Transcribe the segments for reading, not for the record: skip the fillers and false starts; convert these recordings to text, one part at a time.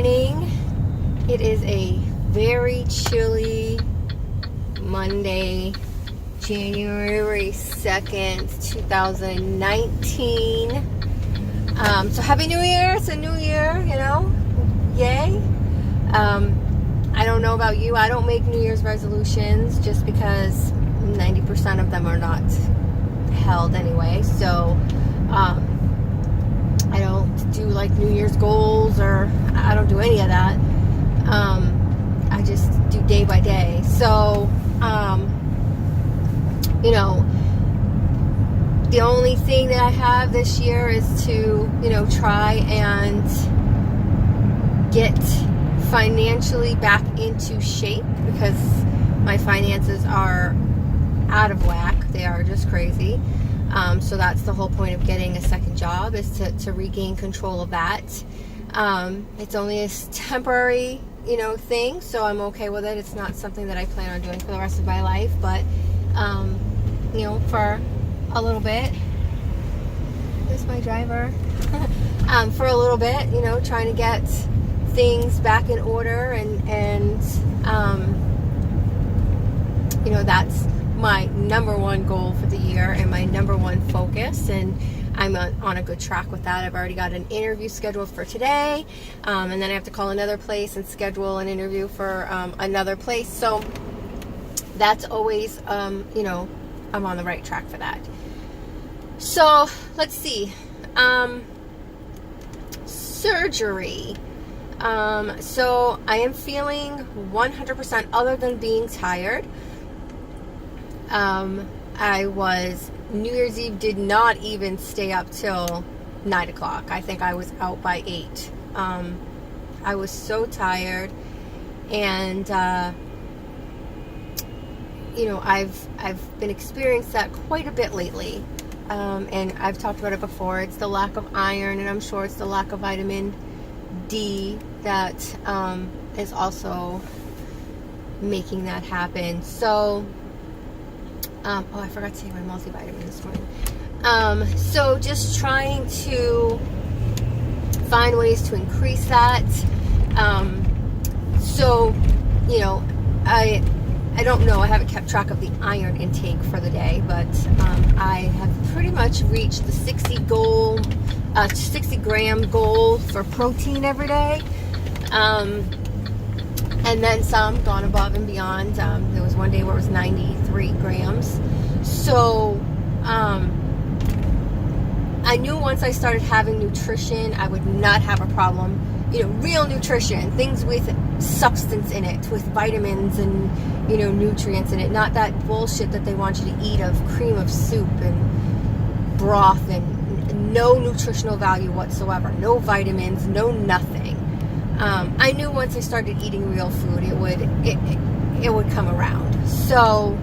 morning. It is a very chilly Monday, January 2nd, 2019. So Happy New Year. It's a new year, you know. Yay. I don't know about you. I don't make New Year's resolutions just because 90% of them are not held anyway. So I don't do like New Year's goals, or I don't do any of that. I just do day by day. So, you know, the only thing that I have this year is to, you know, try and get financially back into shape, because my finances are out of whack. They are just crazy. So that's the whole point of getting a second job, is to regain control of that. It's only a temporary, you know, thing, so I'm okay with it. It's not something that I plan on doing for the rest of my life, but you know, for a little bit. There's my driver. For a little bit, you know, trying to get things back in order, and you know, that's my number one goal for the year and my number one focus, and I'm on a good track with that. I've already got an interview scheduled for today, and then I have to call another place and schedule an interview for another place. So that's always, you know, I'm on the right track for that. So let's see. Surgery. So I am feeling 100% other than being tired. I was, New Year's Eve did not even stay up till 9 o'clock. I think I was out by 8. I was so tired, and you know, I've been experiencing that quite a bit lately, and I've talked about it before. It's the lack of iron, and I'm sure it's the lack of vitamin D that is also making that happen. So oh, I forgot to take my multivitamin this morning. So just trying to find ways to increase that. So, you know, I don't know. I haven't kept track of the iron intake for the day, but I have pretty much reached the 60 gram goal for protein every day. And then some, gone above and beyond. There was one day where it was 93 grams. So I knew once I started having nutrition, I would not have a problem. You know, real nutrition, things with substance in it, with vitamins and, you know, nutrients in it. Not that bullshit that they want you to eat of cream of soup and broth and no nutritional value whatsoever. No vitamins, no nothing. I knew once I started eating real food, it would come around. So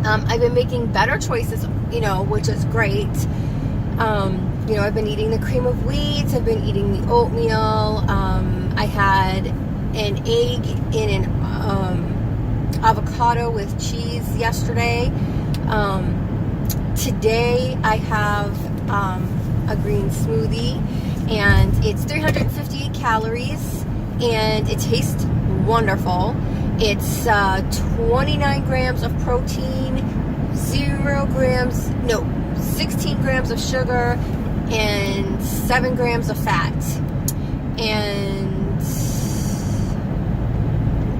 I've been making better choices, you know, which is great. You know, I've been eating the cream of wheat. I've been eating the oatmeal. I had an egg in an avocado with cheese yesterday. Today I have a green smoothie, and it's 358 calories, and it tastes wonderful. It's 29 grams of protein, 16 grams of sugar, and 7 grams of fat, and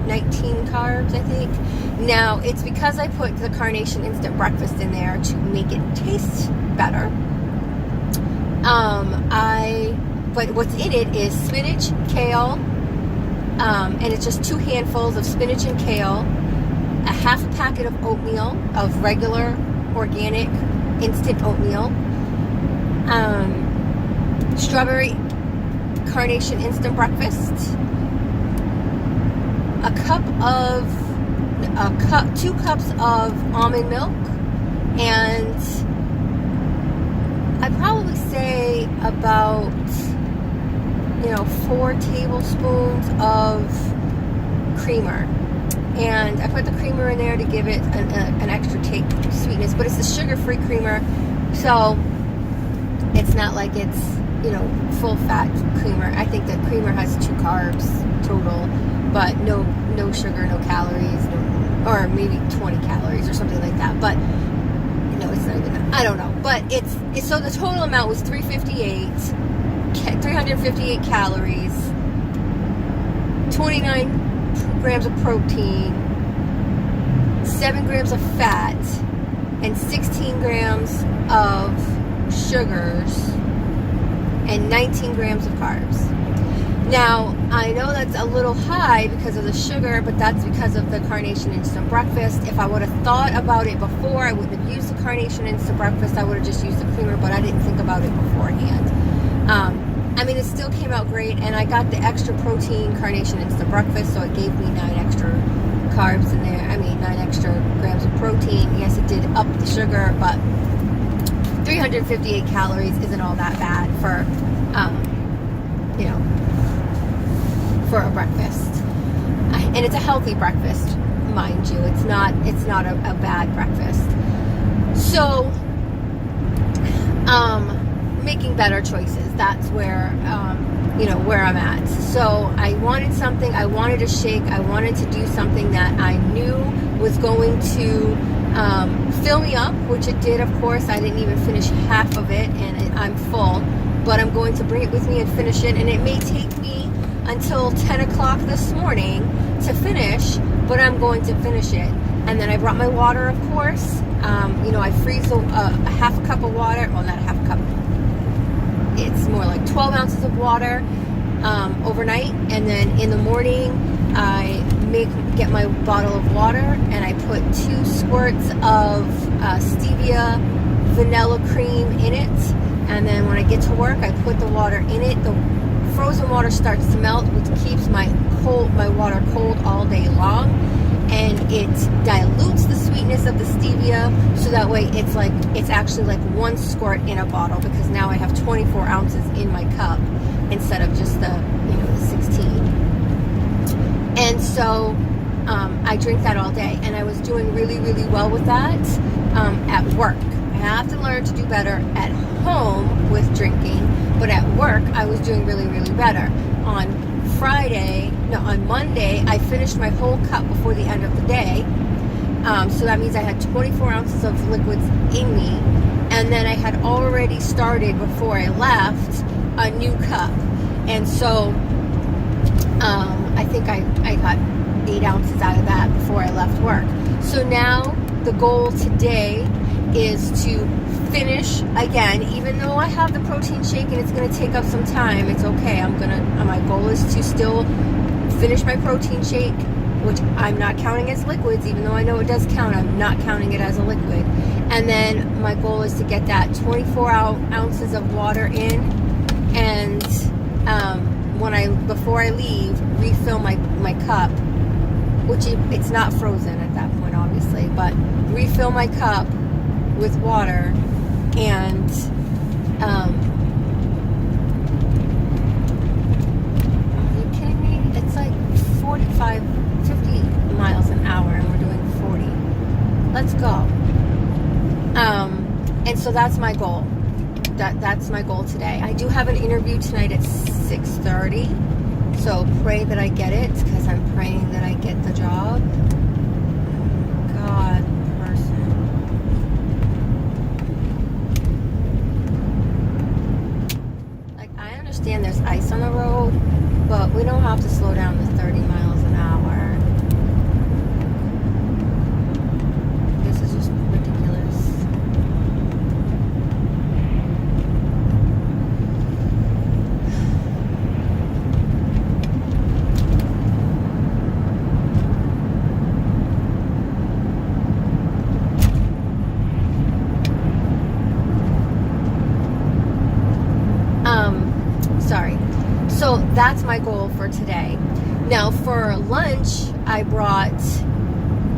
19 carbs, I think. Now, it's because I put the Carnation Instant Breakfast in there to make it taste better. But what's in it is spinach, kale, and it's just 2 handfuls of spinach and kale, a half a packet of oatmeal, of regular, organic, instant oatmeal, strawberry Carnation Instant Breakfast, 2 cups of almond milk, and I'd probably say about, you know, 4 tablespoons of creamer. And I put the creamer in there to give it an extra sweetness, but it's a sugar-free creamer, so it's not like it's full fat creamer. I think that creamer has 2 carbs total, but no sugar, no calories, or maybe 20 calories or something like that. But no, it's not even that. I don't know. But it's so the total amount was 358 calories, 29 grams of protein, 7 grams of fat, and 16 grams of sugars, and 19 grams of carbs. Now, I know that's a little high because of the sugar, but that's because of the Carnation Instant Breakfast. If I would have thought about it before, I wouldn't have used the Carnation Instant Breakfast. I would have just used the creamer, but I didn't think about it beforehand. It still came out great, and I got the extra protein Carnation Instant Breakfast, so it gave me 9 extra carbs in there. 9 extra grams of protein. Yes, it did up the sugar, but 358 calories isn't all that bad for, for a breakfast. And it's a healthy breakfast, mind you. It's not a bad breakfast. So, making better choices. That's where, where I'm at. So I wanted something. I wanted a shake. I wanted to do something that I knew was going to fill me up, which it did, of course. I didn't even finish half of it, and I'm full. But I'm going to bring it with me and finish it. And it may take me until 10 o'clock this morning to finish, but I'm going to finish it. And then I brought my water, of course. I freeze a half a cup of water. Well, not a half a cup. It's more like 12 ounces of water overnight. And then in the morning, I get my bottle of water, and I put 2 squirts of stevia vanilla cream in it. And then when I get to work, I put the water in it. The frozen water starts to melt, which keeps my water cold all day long. And it dilutes the sweetness of the stevia, so that way it's actually like 1 squirt in a bottle, because now I have 24 ounces in my cup instead of just the 16. And so I drink that all day, and I was doing really, really well with that at work. I have to learn to do better at home with drinking, but at work I was doing really, really better. On Monday, I finished my whole cup before the end of the day. So that means I had 24 ounces of liquids in me. And then I had already started, before I left, a new cup. And so I think I got 8 ounces out of that before I left work. So now the goal today is to finish again, even though I have the protein shake and it's going to take up some time. It's okay. My goal is to still finish my protein shake, which I'm not counting as liquids, even though I know it does count. I'm not counting it as a liquid. And then my goal is to get that 24 ounces of water in, and before I leave, refill my cup, which it's not frozen at that point, obviously, but refill my cup with water. And are you kidding me? It's like 50 miles an hour, and we're doing 40. Let's go. And so that's my goal. That's my goal today. I do have an interview tonight at 6:30, so pray that I get it, because I'm praying that I get the job. God, person. I understand there's ice on the road, but we don't have to slow down to 30 miles an hour. This is just ridiculous. Sorry. So that's my goal for today. Now for lunch, I brought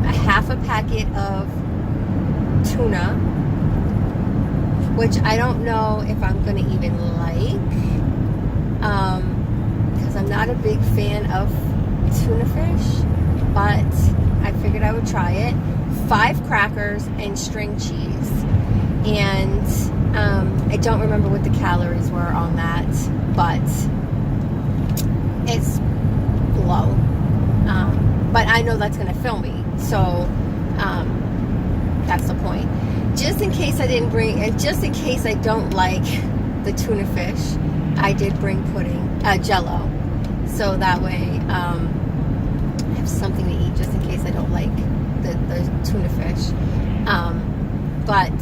a half a packet of tuna, which I don't know if I'm going to even like, because I'm not a big fan of tuna fish, but I figured I would try it. 5 crackers and string cheese. and I don't remember what the calories were on that, but it's low. But I know that's going to fill me, so that's the point. Just in case I didn't bring, and just in case I don't like the tuna fish, I did bring pudding, Jello, so that way I have something to eat just in case I don't like the tuna fish. But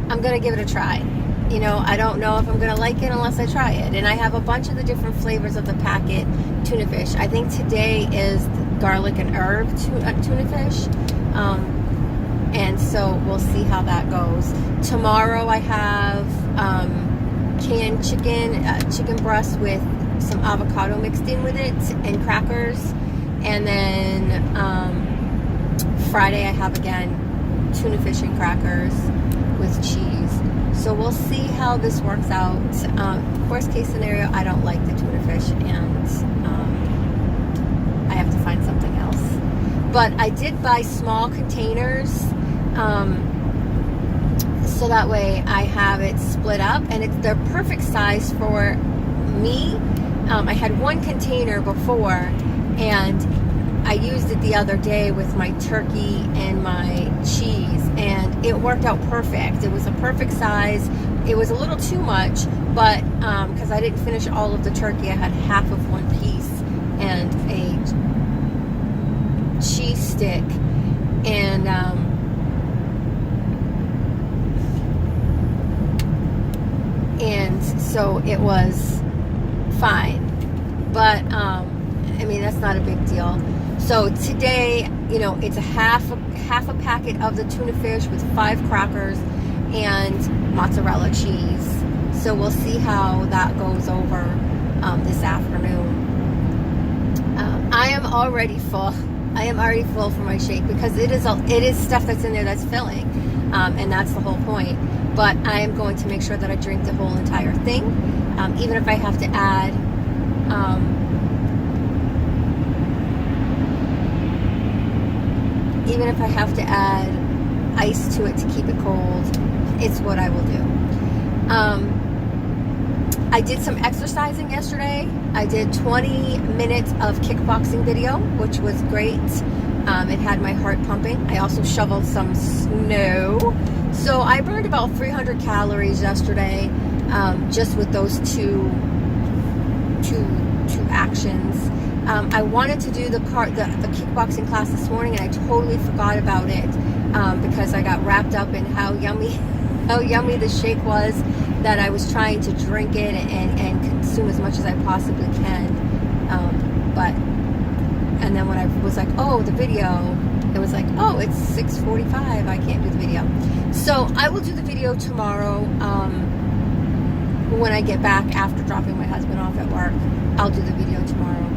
I'm going to give it a try. You know, I don't know if I'm going to like it unless I try it. And I have a bunch of the different flavors of the packet tuna fish. I think today is garlic and herb tuna fish. And so we'll see how that goes. Tomorrow I have canned chicken breast with some avocado mixed in with it and crackers. And then Friday I have again tuna fish and crackers with cheese. So we'll see how this works out. Worst case scenario, I don't like the tuna fish and I have to find something else. But I did buy small containers so that way I have it split up, and it's the perfect size for me. I had one container before and I used it the other day with my turkey and my cheese, and it worked out perfect. It was a perfect size. It was a little too much, but because I didn't finish all of the turkey, I had half of one piece and a cheese stick, and so it was fine. But I mean, that's not a big deal. So today, you know, it's a half a packet of the tuna fish with 5 crackers and mozzarella cheese. So we'll see how that goes over this afternoon. I am already full. I am already full for my shake because it is stuff that's in there that's filling, and that's the whole point. But I am going to make sure that I drink the whole entire thing, even if I have to add ice to it to keep it cold, it's what I will do. I did some exercising yesterday. I did 20 minutes of kickboxing video, which was great. It had my heart pumping. I also shoveled some snow. So I burned about 300 calories yesterday, just with those two actions. I wanted to do the kickboxing class this morning, and I totally forgot about it because I got wrapped up in how yummy the shake was, that I was trying to drink it and consume as much as I possibly can. And then when I was like, oh, the video, it was like, oh, it's 6:45, I can't do the video. So I will do the video tomorrow when I get back after dropping my husband off at work. I'll do the video tomorrow.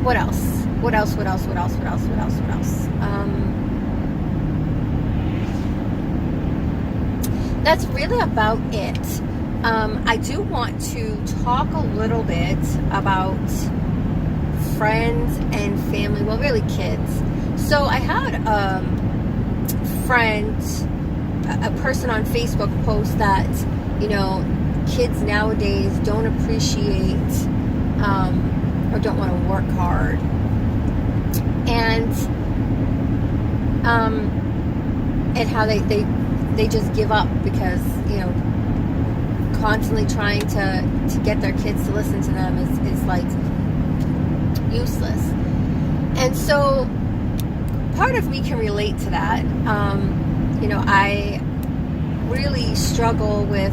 What else? That's really about it. I do want to talk a little bit about friends and family, well, really kids. So I had a friend, a person on Facebook post that, you know, kids nowadays don't appreciate or don't want to work hard, and how they just give up because, you know, constantly trying to get their kids to listen to them is like useless. And so part of me can relate to that. You know, I really struggle with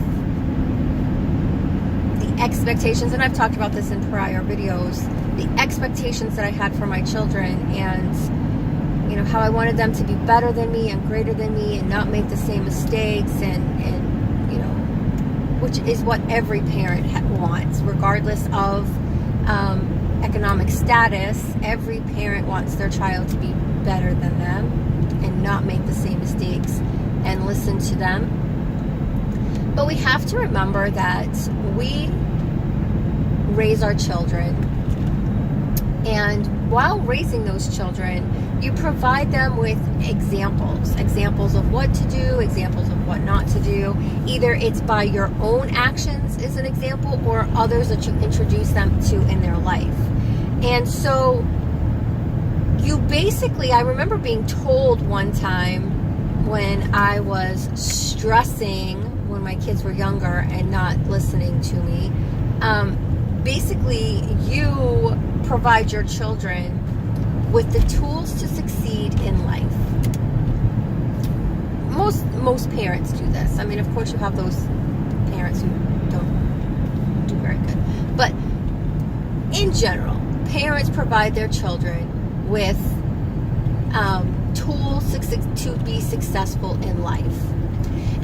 the expectations, and I've talked about this in prior videos, the expectations that I had for my children, and, you know, how I wanted them to be better than me and greater than me and not make the same mistakes, and you know, which is what every parent wants, regardless of economic status. Every parent wants their child to be better than them and not make the same mistakes and listen to them. But we have to remember that we raise our children, and while raising those children, You provide them with examples of what to do, examples of what not to do. Either it's by your own actions as an example, or others that you introduce them to in their life. And so you basically, I remember being told one time when I was stressing when my kids were younger and not listening to me, basically you provide your children with the tools to succeed in life. Most parents do this. I mean, of course you have those parents who don't do very good. But in general, parents provide their children with tools to be successful in life.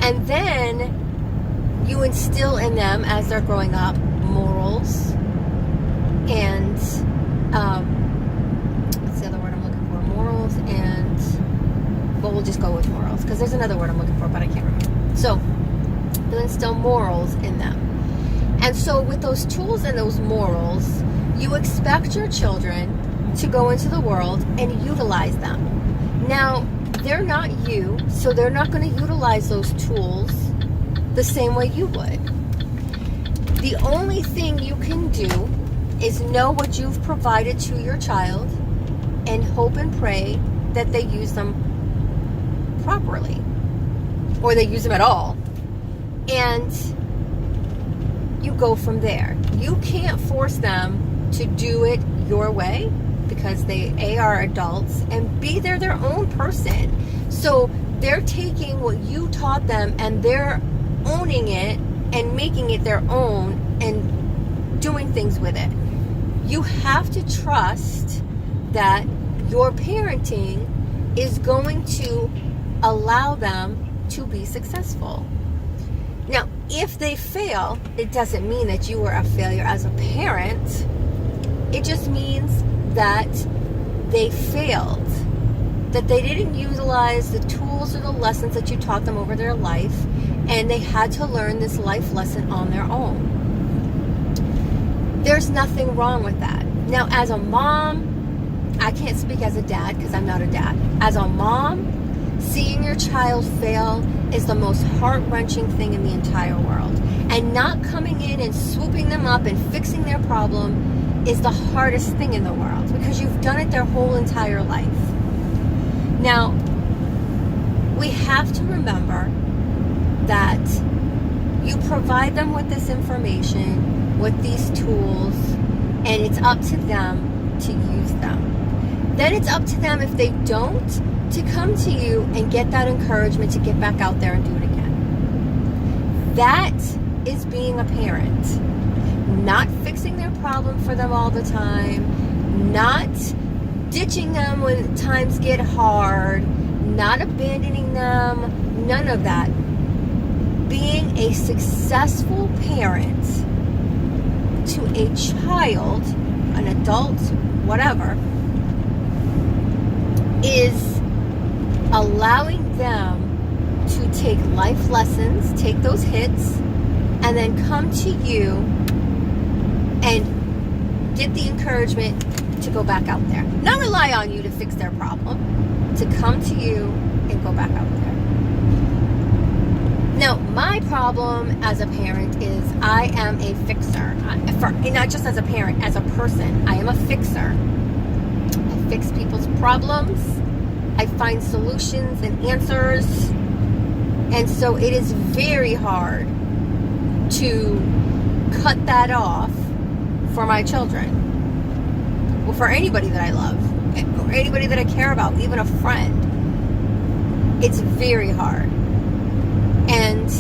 And then you instill in them, as they're growing up, morals and what's the other word I'm looking for? Morals and, well, we'll just go with morals, because there's another word I'm looking for, but I can't remember. So you instill morals in them. And so with those tools and those morals, you expect your children to go into the world and utilize them. Now, they're not you, so they're not going to utilize those tools the same way you would. The only thing you can do is know what you've provided to your child and hope and pray that they use them properly, or they use them at all, and you go from there. You can't force them to do it your way, because they A, are adults, and B, they're their own person. So they're taking what you taught them and they're owning it and making it their own and doing things with it. You have to trust that your parenting is going to allow them to be successful. Now, if they fail, it doesn't mean that you were a failure as a parent. It just means that they failed, that they didn't utilize the tools or the lessons that you taught them over their life, and they had to learn this life lesson on their own. There's nothing wrong with that. Now, as a mom, I can't speak as a dad because I'm not a dad. As a mom, seeing your child fail is the most heart-wrenching thing in the entire world. And not coming in and swooping them up and fixing their problem is the hardest thing in the world, because you've done it their whole entire life. Now, we have to remember that you provide them with this information, with these tools, and it's up to them to use them. Then it's up to them, if they don't, to come to you and get that encouragement to get back out there and do it again. That is being a parent. Not fixing their problem for them all the time, not ditching them when times get hard, not abandoning them, none of that. Being a successful parent to a child, an adult, whatever, is allowing them to take life lessons, take those hits, and then come to you and get the encouragement to go back out there. Not rely on you to fix their problem, to come to you and go back out there. Now, my problem as a parent is I am a fixer. Not just as a parent, as a person. I am a fixer. I fix people's problems. I find solutions and answers. And so it is very hard to cut that off for my children, or for anybody that I love, or anybody that I care about, even a friend. It's very hard. And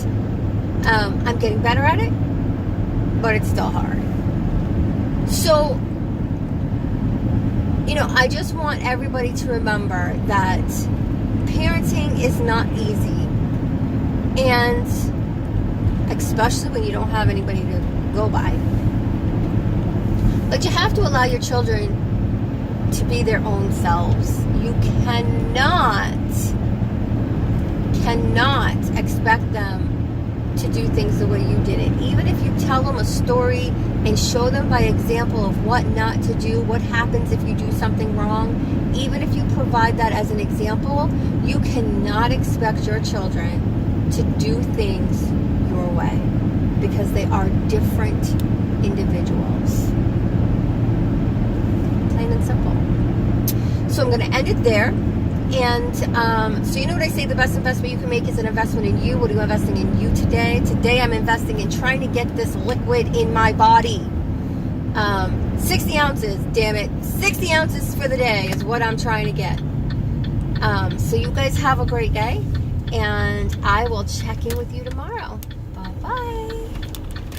I'm getting better at it, but it's still hard. So, I just want everybody to remember that parenting is not easy. And especially when you don't have anybody to go by. But you have to allow your children to be their own selves. You cannot expect them to do things the way you did it. Even if you tell them a story and show them by example of what not to do, what happens if you do something wrong, even if you provide that as an example, you cannot expect your children to do things your way because they are different individuals. Plain and simple. So I'm going to end it there. And so you know what I say, the best investment you can make is an investment in you. What are you investing in you today? Today I'm investing in trying to get this liquid in my body. 60 ounces, damn it. 60 ounces for the day is what I'm trying to get. So you guys have a great day. And I will check in with you tomorrow. Bye-bye.